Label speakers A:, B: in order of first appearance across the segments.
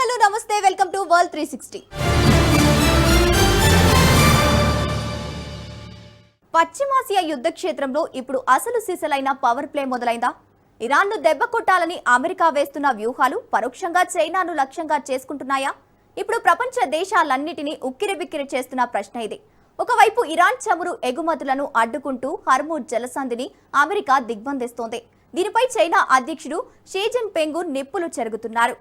A: Hello నమస్తే welcome to world 360. పశ్చిమాసియా యుద్ధ క్షేత్రంలో ఇప్పుడు అసలు సిసలైన పవర్ ప్లే మొదలైందా? ఇరాన్ను దెబ్బ కొట్టాలని అమెరికా వేస్తున్న వ్యూహాలు పరోక్షంగా చైనాను లక్ష్యంగా చేసుకుంటున్నాయా? ఇప్పుడు ప్రపంచ దేశాలన్నిటినీ ఉక్కిరిబిక్కిరి చేస్తున్న ప్రశ్న ఇది. ఒకవైపు ఇరాన్ చమురు ఎగుమతులను అడ్డుకుంటూ హర్ముజ్ జలసంధిని అమెరికా దిగ్బంధిస్తోంది. దీనిపై చైనా అధ్యక్షుడు షీ జిన్పింగ్ నిప్పులు చెరుగుతున్నారు.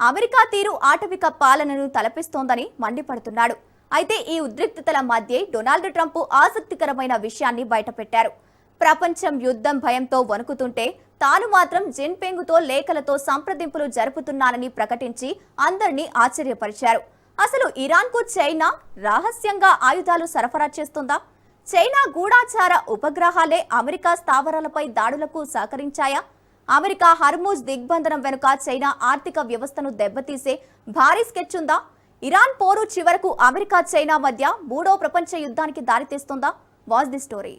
A: అమెరికా తీరు ఆటవిక పాలనను తలపిస్తోందని మండిపడుతున్నాడు. అయితే ఈ ఉద్రిక్తతల మధ్య డొనాల్డ్ ట్రంప్ ఆసక్తికరమైన విషయాన్ని బయటపెట్టారు. ప్రపంచం యుద్ధం భయంతో వణుకుతుంటే తాను మాత్రం జిన్పింగ్తో లేఖలతో సంప్రదింపులు జరుపుతున్నానని ప్రకటించి అందరినీ ఆశ్చర్యపరిచారు. అసలు ఇరాన్కు చైనా రహస్యంగా ఆయుధాలు సరఫరా చేస్తుందా? చైనా గూఢాచార ఉపగ్రహాలే అమెరికా స్థావరాలపై దాడులకు సహకరించాయా? అమెరికా హర్ముజ్ దిగ్బంధనం వెనుక చైనా ఆర్థిక వ్యవస్థను దెబ్బతీసే భారీ స్కెచ్ ఉందా? ఇరాన్ పోరు చివరకు అమెరికా చైనా మధ్య మూడో ప్రపంచ యుద్ధానికి దారితీస్తుందా? Watch the story.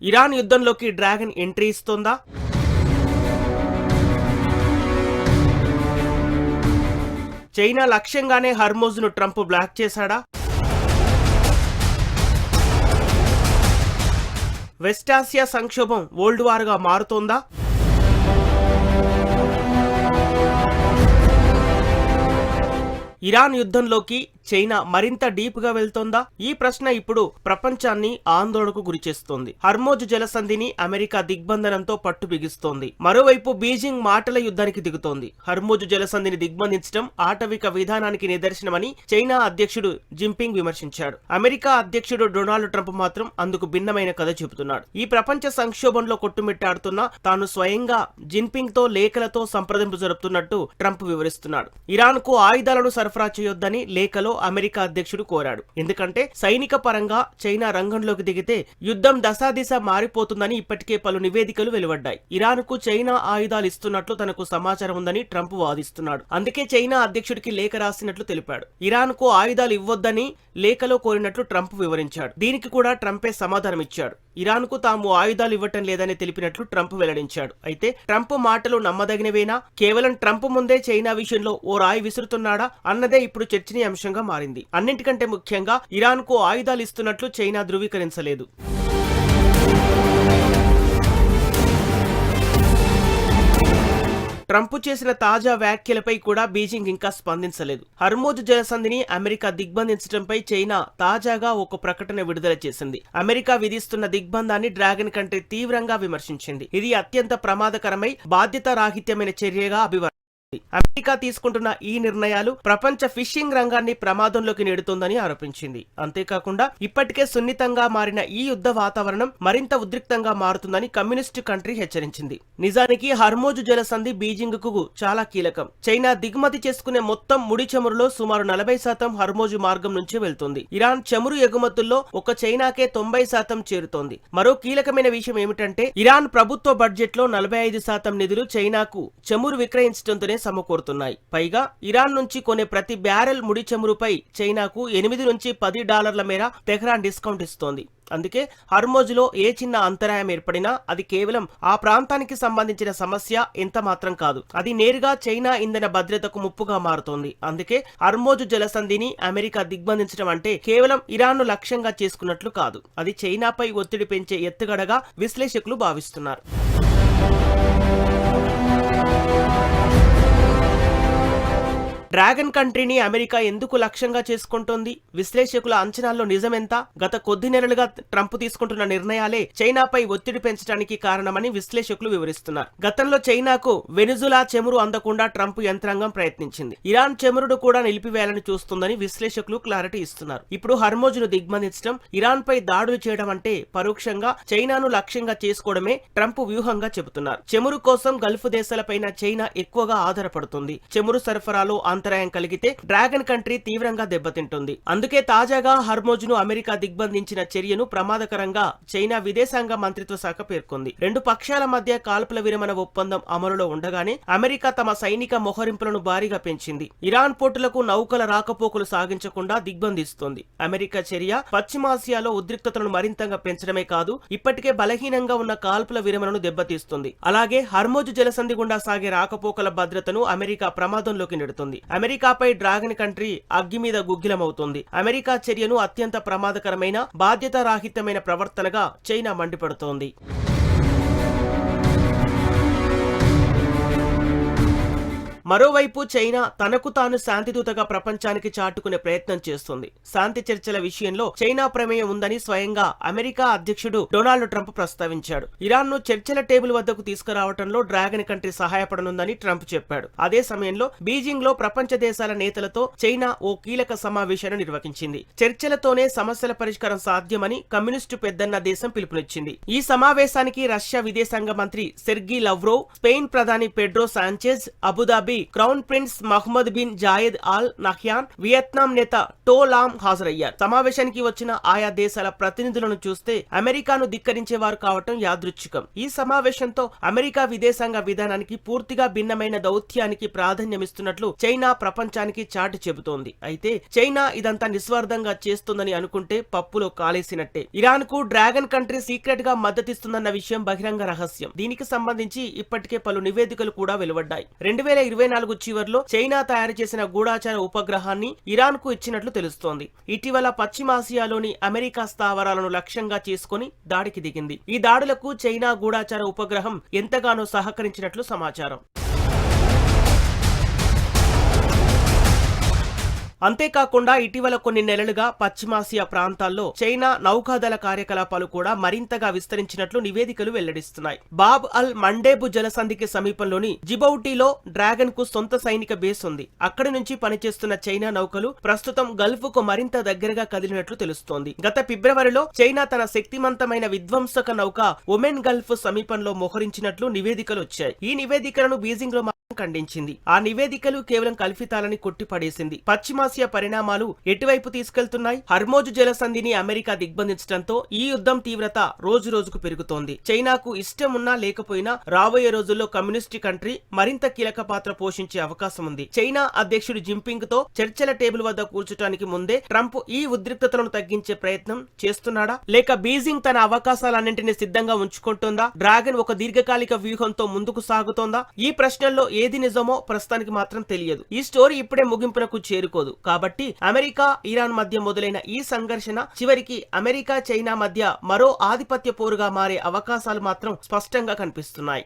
B: ఇరాన్ యుద్ధంలోకి డ్రాగన్ ఎంట్రీ ఇస్తోందా? చైనా లక్ష్యంగానే హర్ముజ్ను ట్రంప్ బ్లాక్ చేశాడా? వెస్టాసియా సంక్షోభం వరల్డ్ వార్గా మారుతోందా? ఇరాన్ యుద్ధంలోకి చైనా మరింత డీప్ గా వెళ్తోందా? ఈ ప్రశ్న ఇప్పుడు ప్రపంచాన్ని ఆందోళనకు గురిచేస్తోంది. హర్ముజ్ జలసంధిని అమెరికా దిగ్బంధనంతో పట్టు బిగిస్తోంది. మరోవైపు బీజింగ్ మాటల యుద్ధానికి దిగుతోంది. హర్ముజ్ జలసంధిని దిగ్బంధించడం ఆటవిక విధానానికి నిదర్శనమని చైనా అధ్యక్షుడు జిన్పింగ్ విమర్శించాడు. అమెరికా అధ్యక్షుడు డొనాల్డ్ ట్రంప్ మాత్రం అందుకు భిన్నమైన కథ చెబుతున్నాడు. ఈ ప్రపంచ సంక్షోభంలో కొట్టుమిట్టాడుతున్న తాను స్వయంగా జిన్పింగ్ తో లేఖలతో సంప్రదింపు జరుపుతున్నట్టు ట్రంప్ వివరిస్తున్నాడు. ఇరాన్ కు ఆయుధాలను సరఫరా చేయొద్దని లేఖలో అమెరికా అధ్యక్షుడు కోరాడు. ఎందుకంటే సైనిక పరంగా చైనా రంగంలోకి దిగితే యుద్ధం దశాదిశ మారిపోతుందని ఇప్పటికే పలు నివేదికలు వెలువడ్డాయి. ఇరాన్ కు చైనా ఆయుధాలు ఇస్తున్నట్లు తనకు సమాచారం ఉందని ట్రంప్ వాదిస్తున్నాడు. అందుకే చైనా అధ్యక్షుడికి లేఖ రాసినట్లు తెలిపాడు. ఇరాన్ కు ఆయుధాలు ఇవ్వొద్దని లేఖలో కోరినట్లు ట్రంప్ వివరించాడు. దీనికి కూడా ట్రంపే సమాధానం ఇచ్చాడు. ఇరాన్ కు తాము ఆయుధాలు ఇవ్వటం లేదని తెలిపినట్లు ట్రంప్ వెల్లడించాడు. అయితే ట్రంప్ మాటలు నమ్మదగినవేనా? కేవలం ట్రంప్ ముందే చైనా విషయంలో ఓ రాయి విసురుతున్నాడా అన్నదే ఇప్పుడు చర్చనీయాంశంగా మారింది. అన్నింటికంటే ముఖ్యంగా ఇరాన్ కు ఆయుధాలు ఇస్తున్నట్లు చైనా ధృవీకరించలేదు. ట్రంప్ చేసిన తాజా వ్యాఖ్యలపై కూడా బీజింగ్ ఇంకా స్పందించలేదు. హర్ముజ్ జలసంధిని అమెరికా దిగ్బంధించడంపై చైనా తాజాగా ఒక ప్రకటన విడుదల చేసింది. అమెరికా విధిస్తున్న దిగ్బంధాన్ని డ్రాగన్ కంట్రీ తీవ్రంగా విమర్శించింది. ఇది అత్యంత ప్రమాదకరమై బాధ్యతారాహిత్యమైన చర్యగా అభివర్ణించింది. అమెరికా తీసుకుంటున్న ఈ నిర్ణయాలు ప్రపంచ ఫిషింగ్ రంగాన్ని ప్రమాదంలోకి నెడుతోందని ఆరోపించింది. అంతేకాకుండా ఇప్పటికే సున్నితంగా మారిన ఈ యుద్ధ వాతావరణం మరింత ఉద్రిక్తంగా మారుతుందని కమ్యూనిస్టు కంట్రీ హెచ్చరించింది. నిజానికి హర్ముజ్ జలసంధి బీజింగ్ కు చాలా కీలకం. చైనా దిగుమతి చేసుకునే మొత్తం ముడి చమురులో సుమారు 40% హర్ముజ్ మార్గం నుంచి వెళ్తుంది. ఇరాన్ చమురు ఎగుమతుల్లో ఒక చైనాకే 90% చేరుతోంది. మరో కీలకమైన విషయం ఏమిటంటే ఇరాన్ ప్రభుత్వ బడ్జెట్ లో 45% నిధులు చైనాకు చమురు విక్రయించడంతోనే సమకూరుతున్నాయి. పైగా ఇరాన్ నుంచి కొనే ప్రతి బ్యారెల్ ముడి చమురుపై చైనాకు $8 నుంచి $10 మేర తెహ్రాన్ డిస్కౌంట్ ఇస్తోంది. అందుకే హర్ముజ్ లో ఏ చిన్న అంతరాయం ఏర్పడినా అది కేవలం ఆ ప్రాంతానికి సంబంధించిన సమస్య ఎంత మాత్రం కాదు. అది నేరుగా చైనా ఇంధన భద్రతకు ముప్పుగా మారుతోంది. అందుకే హర్ముజ్ జలసంధిని అమెరికా దిగ్బంధించడం అంటే కేవలం ఇరాన్ను లక్ష్యంగా చేసుకున్నట్లు కాదు. అది చైనాపై ఒత్తిడి పెంచే ఎత్తుగడగా విశ్లేషకులు భావిస్తున్నారు. డ్రాగన్ కంట్రీని అమెరికా ఎందుకు లక్ష్యంగా చేసుకుంటోంది? విశ్లేషకుల అంచనాల్లో నిజమెంత? గత కొద్ది నెలలుగా ట్రంప్ తీసుకుంటున్న నిర్ణయాలే చైనాపై ఒత్తిడి పెంచడానికి కారణమని విశ్లేషకులు వివరిస్తున్నారు. గతంలో చైనాకు వెనిజులా చమురు అందకుండా ట్రంప్ యంత్రాంగం ప్రయత్నించింది. ఇరాన్ చమురును కూడా నిలిపివేయాలని చూస్తుందని విశ్లేషకులు క్లారిటీ ఇస్తున్నారు. ఇప్పుడు హర్ముజ్ ను దిగ్బంధించడం, ఇరాన్ పై దాడులు చేయడం అంటే పరోక్షంగా చైనాను లక్ష్యంగా చేసుకోవడమే ట్రంప్ వ్యూహంగా చెబుతున్నారు. చమురు కోసం గల్ఫ్ దేశాలపైన చైనా ఎక్కువగా ఆధారపడుతుంది. చమురు సరఫరాలో అంతరాయం కలిగితే డ్రాగన్ కంట్రీ తీవ్రంగా దెబ్బతింటుంది. అందుకే తాజాగా హర్మోజ్ ను అమెరికా దిగ్బంధించిన చర్యను ప్రమాదకరంగా చైనా విదేశాంగ మంత్రిత్వ శాఖ పేర్కొంది. రెండు పక్షాల మధ్య కాల్పుల విరమణ ఒప్పందం అమలులో ఉండగానే అమెరికా తమ సైనిక మొహరింపులను భారీగా పెంచింది. ఇరాన్ పోర్టులకు నౌకల రాకపోకలు సాగించకుండా దిగ్బంధిస్తోంది. అమెరికా చర్య పశ్చిమాసియాలో ఉద్రిక్తతలను మరింతగా పెంచడమే కాదు, ఇప్పటికే బలహీనంగా ఉన్న కాల్పుల విరమణను దెబ్బతీస్తుంది. అలాగే హర్మోజ్ జలసంధి గుండా సాగే రాకపోకల భద్రతను అమెరికా ప్రమాదంలోకి నెడుతుంది. అమెరికాపై డ్రాగన్ కంట్రీ అగ్గి మీద గుగ్గిలమవుతుంది. అమెరికా చర్యను అత్యంత ప్రమాదకరమైన, బాధ్యతారాహిత్యమైన ప్రవర్తనగా చైనా మండిపడుతోంది. మరోవైపు చైనా తనకు తాను శాంతిదూతగా ప్రపంచానికి చాటుకునే ప్రయత్నం చేస్తుంది. శాంతి చర్చల విషయంలో చైనా ప్రమేయం ఉందని స్వయంగా అమెరికా అధ్యక్షుడు డొనాల్డ్ ట్రంప్ ప్రస్తావించాడు. ఇరాన్ ను చర్చల టేబుల్ వద్దకు తీసుకురావడంలో డ్రాగన్ కంట్రీ సహాయపడనుందని ట్రంప్ చెప్పాడు. అదే సమయంలో బీజింగ్ లో ప్రపంచ దేశాల నేతలతో చైనా ఓ కీలక సమావేశాన్ని నిర్వహించింది. చర్చలతోనే సమస్యల పరిష్కారం సాధ్యమని కమ్యూనిస్టు పెద్దన్న దేశం పిలుపునిచ్చింది. ఈ సమావేశానికి రష్యా విదేశాంగ మంత్రి సెర్గీ లవ్రోవ్, స్పెయిన్ ప్రధాని Pedro Sanchez, Abu Dhabi crown prince Mohammed bin Zayed Al Nahyan, Vietnam నేత టో లామ్ హాజరయ్యారు. సమావేశానికి వచ్చిన ఆయా దేశాల ప్రతినిధులను చూస్తే అమెరికాను ధిక్కరించేవారు కావటం యాదృచ్ఛికం. ఈ సమావేశంతో అమెరికా విదేశాంగ విధానానికి పూర్తిగా భిన్నమైన దౌత్యానికి ప్రాధాన్యమిస్తున్నట్లు చైనా ప్రపంచానికి చాటి చెబుతోంది. అయితే చైనా ఇదంతా నిస్వార్థంగా చేస్తుందని అనుకుంటే పప్పులో కాలేసినట్టే. ఇరాన్ కు డ్రాగన్ కంట్రీ సీక్రెట్ గా మద్దతిస్తుందన్న విషయం బహిరంగ రహస్యం. దీనికి సంబంధించి ఇప్పటికే పలు నివేదికలు కూడా వెలువడ్డాయి. 2024 చివర్లో చైనా తయారు చేసిన గూఢాచార ఉపగ్రహాన్ని ఇరాన్ కు ఇచ్చినట్లు తెలుస్తోంది. ఇటీవల పశ్చిమాసియాలోని అమెరికా స్థావరాలను లక్ష్యంగా చేసుకుని దాడికి దిగింది. ఈ దాడులకు చైనా గూఢాచార ఉపగ్రహం ఎంతగానో సహకరించినట్లు సమాచారం. అంతేకాకుండా ఇటీవల కొన్ని నెలలుగా పశ్చిమాసియా ప్రాంతాల్లో చైనా నౌకాదళ కార్యకలాపాలు కూడా మరింతగా విస్తరించినట్లు నివేదికలు వెల్లడిస్తున్నాయి. బాబ్ అల్ మండేబు జలసంధికి సమీపంలోని జిబౌటీలో డ్రాగన్ కు సొంత సైనిక బేస్ ఉంది. అక్కడి నుంచి పనిచేస్తున్న చైనా నౌకలు ప్రస్తుతం గల్ఫ్ కు మరింత దగ్గరగా కదిలినట్లు తెలుస్తోంది. గత ఫిబ్రవరిలో చైనా తన శక్తివంతమైన విధ్వంసక నౌక ఒమెన్ గల్ఫ్ సమీపంలో మోహరించినట్లు నివేదికలు వచ్చాయి. ఈ నివేదికలను బీజింగ్ లో ఖండించింది. ఆ నివేదికలు కేవలం కల్పితాలని కొట్టిపడేసింది. పశ్చిమాసియా పరిణామాలు ఎటువైపు తీసుకెళ్తున్నాయి? హర్మోజ్ జలసంధిని అమెరికా దిగ్బంధించడంతో ఈ యుద్ధం తీవ్రత రోజు రోజుకు పెరుగుతోంది. చైనాకు ఇష్టం ఉన్నా లేకపోయినా రాబోయే రోజుల్లో కమ్యూనిస్ట్ కంట్రీ మరింత కీలక పాత్ర పోషించే అవకాశం ఉంది. చైనా అధ్యక్షుడు జింపింగ్ తో చర్చల టేబుల్ వద్ద కూర్చోటానికి ముందే ట్రంప్ ఈ ఉద్రిక్తతలను తగ్గించే ప్రయత్నం చేస్తున్నాడా, లేక బీజింగ్ తన అవకాశాలన్నింటినీ సిద్ధంగా ఉంచుకుంటోందా? డ్రాగన్ ఒక దీర్ఘకాలిక వ్యూహంతో ముందుకు సాగుతోందా? ఈ ప్రశ్నల్లో ఏది నిజమో ప్రస్తుతానికి మాత్రం తెలియదు. ఈ స్టోరీ ఇప్పుడే ముగింపునకు చేరుకోదు. కాబట్టి అమెరికా ఇరాన్ మధ్య మొదలైన ఈ సంఘర్షణ చివరికి అమెరికా చైనా మధ్య మరో ఆధిపత్య పోరుగా మారే అవకాశాలు మాత్రం స్పష్టంగా కనిపిస్తున్నాయి.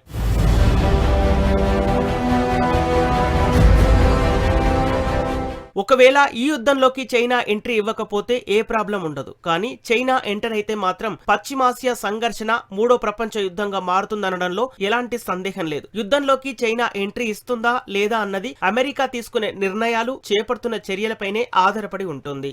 B: ఒకవేళ ఈ యుద్ధంలోకి చైనా ఎంట్రీ ఇవ్వకపోతే ఏ ప్రాబ్లం ఉండదు. కానీ చైనా ఎంటర్ అయితే మాత్రం పశ్చిమాసియా సంఘర్షణ మూడో ప్రపంచ యుద్ధంగా మారుతుందనడంలో ఎలాంటి సందేహం లేదు. యుద్ధంలోకి చైనా ఎంట్రీ ఇస్తుందా లేదా అన్నది అమెరికా తీసుకునే నిర్ణయాలు, చేపడుతున్న చర్యలపైనే ఆధారపడి ఉంటుంది.